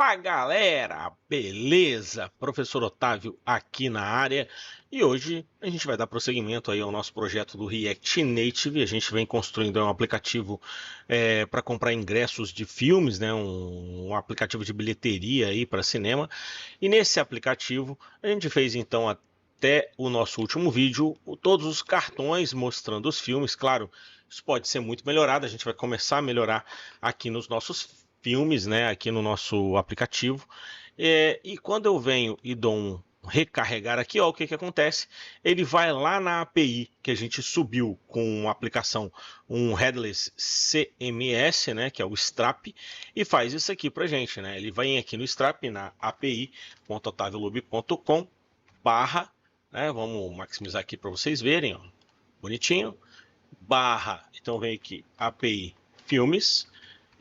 Fala galera, beleza? Professor Otávio aqui na área e hoje a gente vai dar prosseguimento aí ao nosso projeto do React Native. A gente vem construindo um aplicativo para comprar ingressos de filmes, né? Um aplicativo de bilheteria aí para cinema. E nesse aplicativo a gente fez então até o nosso último vídeo todos os cartões mostrando os filmes. Claro, isso pode ser muito melhorado, a gente vai começar a melhorar aqui nos nossos filmes, né, aqui no nosso aplicativo. E quando eu venho e dou um recarregar aqui, ó, o que que acontece? Ele vai lá na API que a gente subiu com a aplicação, um headless CMS, né, que é o Strap, e faz isso aqui pra gente, né? Ele vem aqui no Strap, na api.otaviolube.com barra, né, vamos maximizar aqui para vocês verem, ó, bonitinho, barra, então vem aqui API filmes,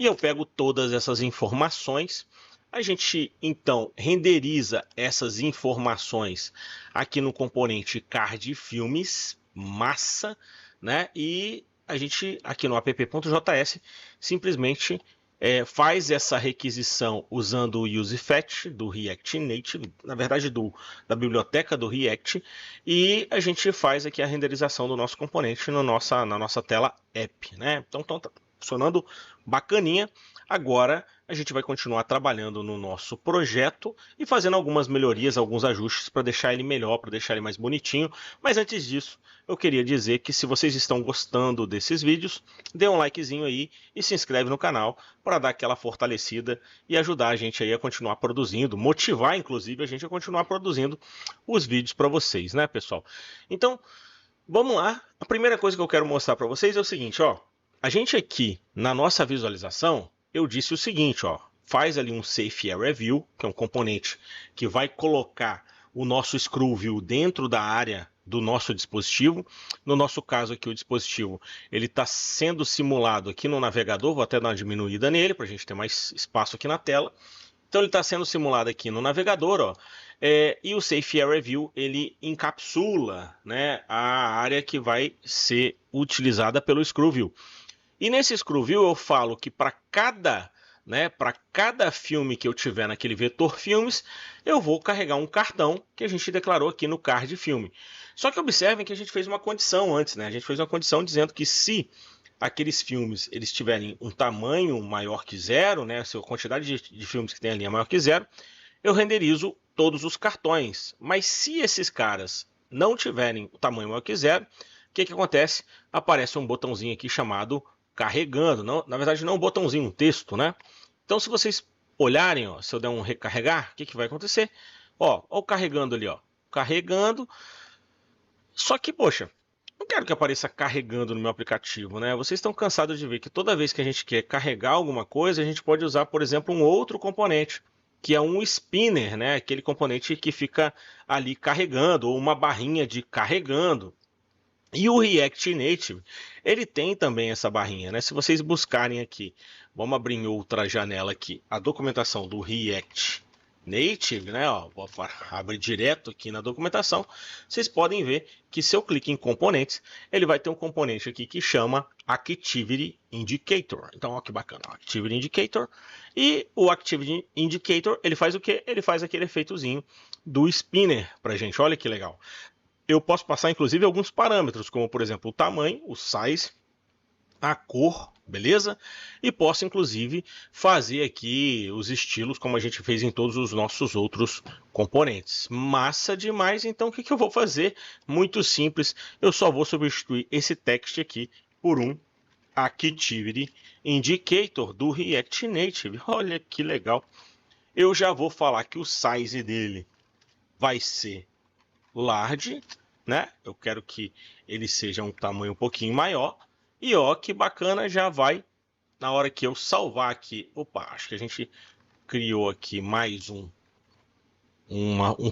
e eu pego todas essas informações. A gente então renderiza essas informações aqui no componente card filmes, massa, né? E a gente aqui no app.js simplesmente faz essa requisição usando o UseFetch do React Native, na verdade da biblioteca do React, e a gente faz aqui a renderização do nosso componente na nossa tela app, né? Então tá funcionando bacaninha. Agora a gente vai continuar trabalhando no nosso projeto e fazendo algumas melhorias, alguns ajustes para deixar ele melhor, para deixar ele mais bonitinho. Mas antes disso, eu queria dizer que se vocês estão gostando desses vídeos, dê um likezinho aí e se inscreve no canal para dar aquela fortalecida e ajudar a gente aí a continuar produzindo, motivar inclusive a gente a continuar produzindo os vídeos para vocês, né, pessoal? Então, vamos lá. A primeira coisa que eu quero mostrar para vocês é o seguinte, ó. A gente aqui, na nossa visualização, eu disse o seguinte, ó, faz ali um Safe Area View, que é um componente que vai colocar o nosso Scroll View dentro da área do nosso dispositivo. No nosso caso aqui, o dispositivo ele está sendo simulado aqui no navegador, vou até dar uma diminuída nele, para a gente ter mais espaço aqui na tela. Então ele está sendo simulado aqui no navegador, ó, e o Safe Area View ele encapsula, né, a área que vai ser utilizada pelo Scroll View. E nesse Scroll View eu falo que para cada filme que eu tiver naquele vetor filmes, eu vou carregar um cartão que a gente declarou aqui no card filme. Só que observem que a gente fez uma condição antes, né? A gente fez uma condição dizendo que se aqueles filmes eles tiverem um tamanho maior que zero, né? Se a quantidade de filmes que tem ali é maior que zero, eu renderizo todos os cartões. Mas se esses caras não tiverem o tamanho maior que zero, o que acontece? Aparece um botãozinho aqui chamado carregando, não, na verdade não um botãozinho, um texto, né? Então se vocês olharem, ó, se eu der um recarregar, o que vai acontecer? Ó o carregando ali, ó, carregando. Só que, poxa, não quero que apareça carregando no meu aplicativo, né? Vocês estão cansados de ver que toda vez que a gente quer carregar alguma coisa, a gente pode usar, por exemplo, um outro componente, que é um spinner, né? Aquele componente que fica ali carregando, ou uma barrinha de carregando. E o React Native, ele tem também essa barrinha, né? Se vocês buscarem aqui, vamos abrir em outra janela aqui, a documentação do React Native, né? Ó, vou abrir direto aqui na documentação. Vocês podem ver que se eu clico em componentes, ele vai ter um componente aqui que chama Activity Indicator. Então, ó que bacana, ó, Activity Indicator. E o Activity Indicator, ele faz o quê? Ele faz aquele efeitozinho do spinner pra gente. Olha que legal. Eu posso passar, inclusive, alguns parâmetros, como, por exemplo, o tamanho, o size, a cor, beleza? E posso, inclusive, fazer aqui os estilos, como a gente fez em todos os nossos outros componentes. Massa demais, então o que eu vou fazer? Muito simples, eu só vou substituir esse text aqui por um Activity Indicator do React Native. Olha que legal. Eu já vou falar que o size dele vai ser large, né? Eu quero que ele seja um tamanho um pouquinho maior. E ó, que bacana, já vai na hora que eu salvar aqui. Opa, acho que a gente criou aqui mais um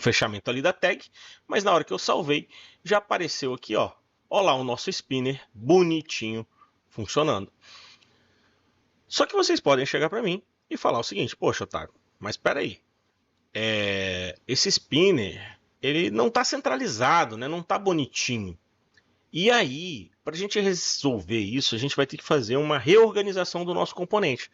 fechamento ali da tag, mas na hora que eu salvei, já apareceu aqui, ó. Ó lá o nosso spinner bonitinho funcionando. Só que vocês podem chegar para mim e falar o seguinte: poxa, Otávio, mas espera aí. Esse spinner ele não está centralizado, né? Não está bonitinho. E aí, para a gente resolver isso, a gente vai ter que fazer uma reorganização do nosso componente.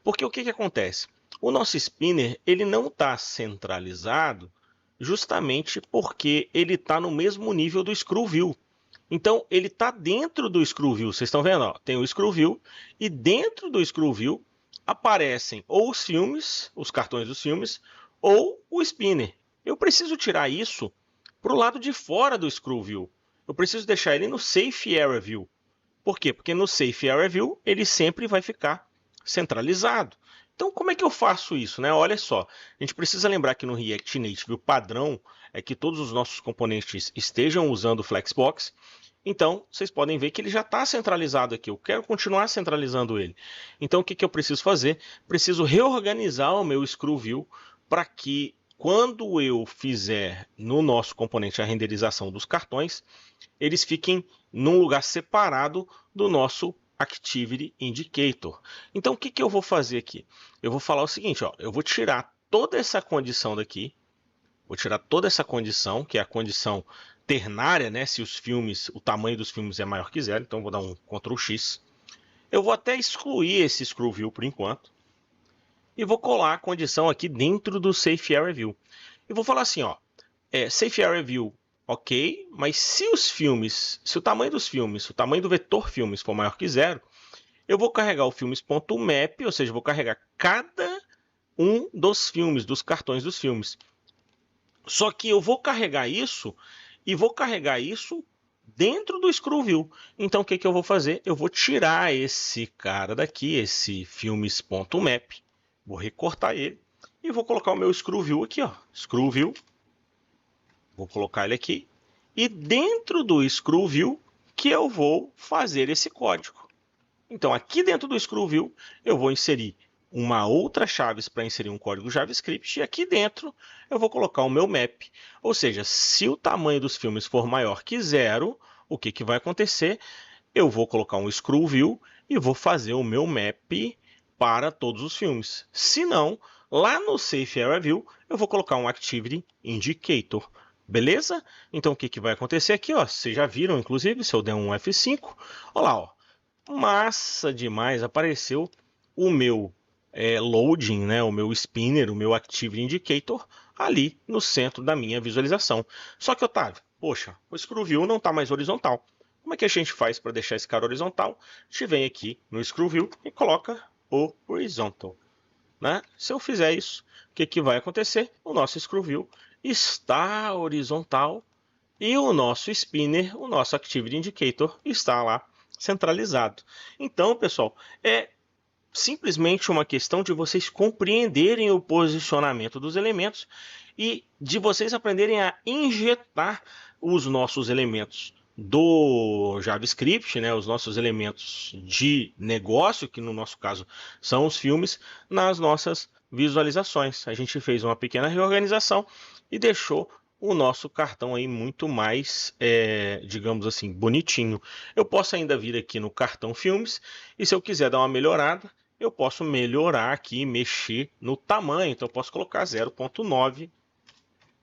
Porque o que acontece? o nosso spinner ele não está centralizado justamente porque ele está no mesmo nível do screw view. Então, ele está dentro do screw view. Vocês estão vendo? Ó, tem o screw view e dentro do screw view aparecem ou os filmes, os cartões dos filmes, ou o spinner. Eu preciso tirar isso para o lado de fora do screw view. Eu preciso deixar ele no Safe Area View. Por quê? Porque no Safe Area View ele sempre vai ficar centralizado. Então, como é que eu faço isso, né? Olha só, a gente precisa lembrar que no React Native o padrão é que todos os nossos componentes estejam usando o Flexbox. Então, vocês podem ver que ele já está centralizado aqui. Eu quero continuar centralizando ele. Então, o que eu preciso fazer? Preciso reorganizar o meu Screw View para que, quando eu fizer no nosso componente a renderização dos cartões, eles fiquem num lugar separado do nosso Activity Indicator. Então, o que eu vou fazer aqui? Eu vou falar o seguinte, ó, eu vou tirar toda essa condição daqui, vou tirar toda essa condição, que é a condição ternária, né? Se os filmes, o tamanho dos filmes é maior que zero, então vou dar um Ctrl X. Eu vou até excluir esse Screw View por enquanto. E vou colar a condição aqui dentro do Safe Area View. E vou falar assim, ó, Safe Area View, ok, mas se os filmes, se o tamanho dos filmes, se o tamanho do vetor filmes for maior que zero, eu vou carregar o filmes.map, ou seja, vou carregar cada um dos filmes, dos cartões dos filmes. Só que eu vou carregar isso e vou carregar isso dentro do Screw View. Então, o que eu vou fazer? Eu vou tirar esse cara daqui, esse filmes.map, vou recortar ele e vou colocar o meu Screw View aqui, ó, Screw View. Vou colocar ele aqui. E dentro do Screw View que eu vou fazer esse código. Então, aqui dentro do Screw View, eu vou inserir uma outra chave para inserir um código JavaScript. E aqui dentro, eu vou colocar o meu map. Ou seja, se o tamanho dos filmes for maior que zero, o que vai acontecer? Eu vou colocar um Screw View e vou fazer o meu map para todos os filmes. Se não, lá no Safe Area View, eu vou colocar um Activity Indicator. Beleza? Então, o que vai acontecer aqui? Ó, vocês já viram, inclusive, se eu der um F5, olha lá, ó, massa demais, apareceu o meu loading, né, o meu spinner, o meu Activity Indicator, ali no centro da minha visualização. Só que, Otávio, poxa, o Screw View não está mais horizontal. Como é que a gente faz para deixar esse cara horizontal? A gente vem aqui no Screw View e coloca o Horizontal. Né? Se eu fizer isso, o que vai acontecer? O nosso Screw View está horizontal e o nosso spinner, o nosso Activity Indicator, está lá centralizado. Então, pessoal, é simplesmente uma questão de vocês compreenderem o posicionamento dos elementos e de vocês aprenderem a injetar os nossos elementos do JavaScript, né, os nossos elementos de negócio, que no nosso caso são os filmes, nas nossas visualizações. A gente fez uma pequena reorganização e deixou o nosso cartão aí muito mais, digamos assim, bonitinho. Eu posso ainda vir aqui no cartão filmes e se eu quiser dar uma melhorada, eu posso melhorar aqui, mexer no tamanho. Então eu posso colocar 0.9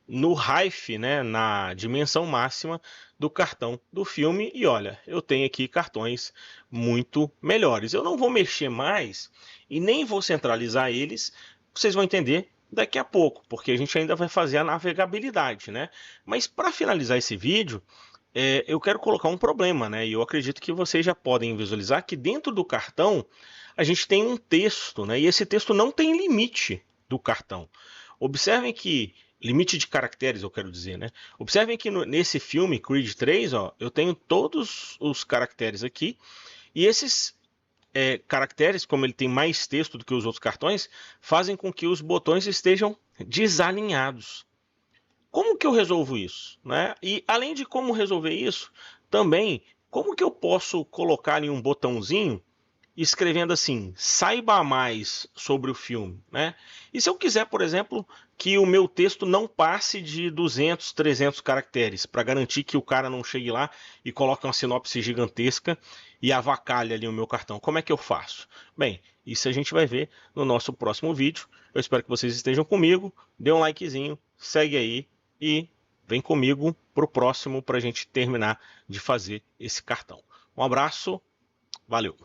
no height, né, na dimensão máxima do cartão do filme. E olha, eu tenho aqui cartões muito melhores. Eu não vou mexer mais e nem vou centralizar eles. Vocês vão entender daqui a pouco, porque a gente ainda vai fazer a navegabilidade, né? Mas para finalizar esse vídeo, eu quero colocar um problema, né? E eu acredito que vocês já podem visualizar que dentro do cartão a gente tem um texto, né? E esse texto não tem limite do cartão. Observem que limite de caracteres, eu quero dizer, né? Observem que nesse filme Creed 3, ó, eu tenho todos os caracteres aqui e esses caracteres, como ele tem mais texto do que os outros cartões, fazem com que os botões estejam desalinhados. Como que eu resolvo isso, né? E além de como resolver isso, também como que eu posso colocar em um botãozinho escrevendo assim, saiba mais sobre o filme, né? E se eu quiser, por exemplo, que o meu texto não passe de 200, 300 caracteres, para garantir que o cara não chegue lá e coloque uma sinopse gigantesca e avacalhe ali o meu cartão, como é que eu faço? Bem, isso a gente vai ver no nosso próximo vídeo. Eu espero que vocês estejam comigo, dê um likezinho, segue aí e vem comigo para o próximo para a gente terminar de fazer esse cartão. Um abraço, valeu!